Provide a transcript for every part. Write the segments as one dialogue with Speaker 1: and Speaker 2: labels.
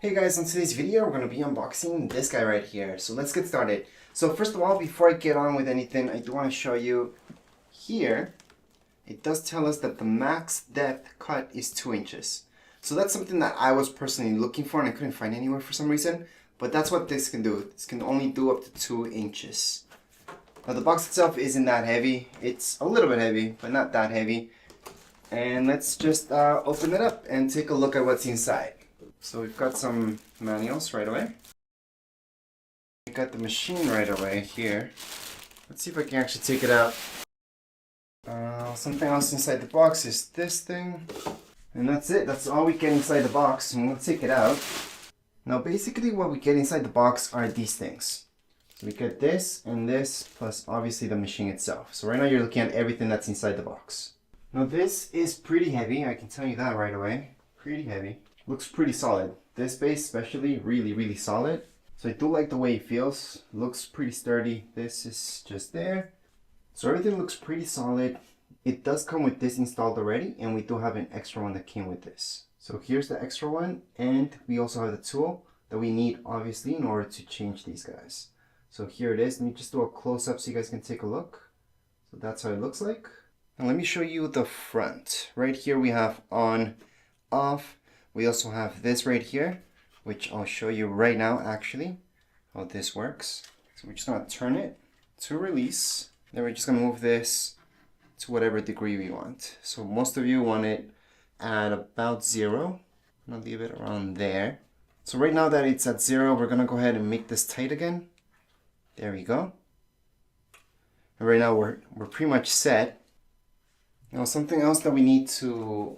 Speaker 1: Hey guys, in today's video we're going to be unboxing this guy right here. So let's get started. So first of all, before I get on with anything, I do want to show you here. It does tell us that the max depth cut is 2 inches. So that's something that I was personally looking for and I couldn't find anywhere for some reason. But that's what this can do. This can only do up to 2 inches. Now the box itself isn't that heavy. It's a little bit heavy, but not that heavy. And let's just open it up and take a look at what's inside. So we've got some manuals right away. We got the machine right away here. Let's see if I can actually take it out. Something else inside the box is this thing. And that's it. That's all we get inside the box. And we'll take it out. Now basically what we get inside the box are these things. So we get this and this plus obviously the machine itself. So right now you're looking at everything that's inside the box. Now this is pretty heavy. I can tell you that right away. Pretty heavy. Looks pretty solid. This base especially, really solid. So I do like the way it feels. Looks pretty sturdy. This is just there. So everything looks pretty solid. It does come with this installed already, and we do have an extra one that came with this. So here's the extra one, and we also have the tool that we need obviously in order to change these guys. So here it is. Let me just do a close-up so you guys can take a look. So that's how it looks like. Now let me show you the front. Right here we have on, off. We also have this right here, which I'll show you right now actually, how this works. So we're just gonna turn it to release. Then we're just gonna move this to whatever degree we want. So most of you want it at about 0. I'm gonna leave it around there. So right now that it's at 0, we're gonna go ahead and make this tight again. There we go. And right now we're pretty much set. Now something else that we need to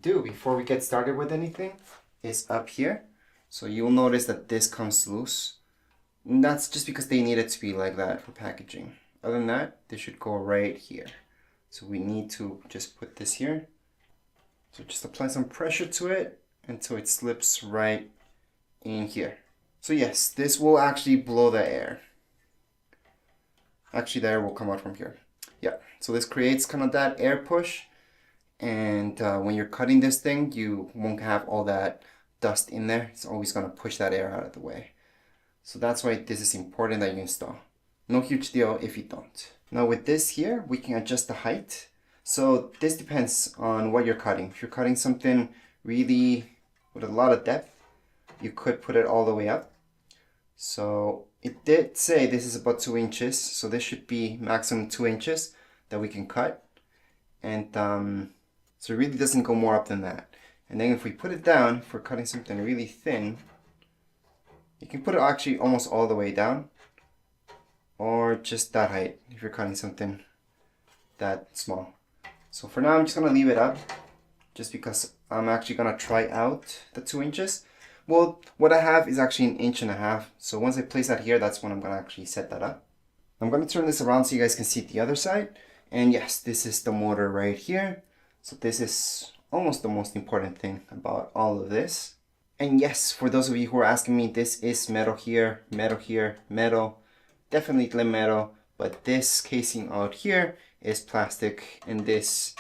Speaker 1: do before we get started with anything is up here. So you'll notice that this comes loose. And that's just because they need it to be like that for packaging. Other than that, this should go right here. So we need to just put this here. So just apply some pressure to it until it slips right in here. So yes, this will actually blow the air. Actually, the air will come out from here. Yeah, so this creates kind of that air push. And when you're cutting this thing, you won't have all that dust in there. It's always going to push that air out of the way. So that's why this is important that you install. No huge deal if you don't. Now with this here, we can adjust the height. So this depends on what you're cutting. If you're cutting something really with a lot of depth, you could put it all the way up. So it did say this is about 2 inches. So this should be maximum 2 inches that we can cut. And so it really doesn't go more up than that. And then if we put it down, if we're cutting something really thin, you can put it actually almost all the way down. Or just that height if you're cutting something that small. So for now I'm just going to leave it up. Just because I'm actually going to try out the 2 inches. Well, what I have is actually 1.5 inches. So once I place that here, that's when I'm going to actually set that up. I'm going to turn this around so you guys can see the other side. And yes, this is the motor right here. So this is almost the most important thing about all of this. And yes, for those of you who are asking me, this is metal here, metal. Definitely metal, but this casing out here is plastic and this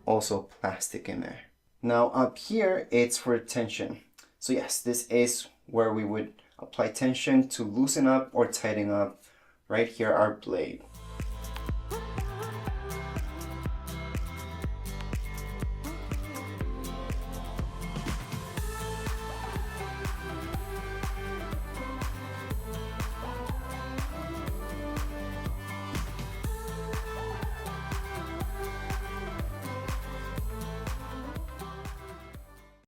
Speaker 1: also plastic in there. Now up here, it's for tension. So yes, this is where we would apply tension to loosen up or tighten up right here our blade.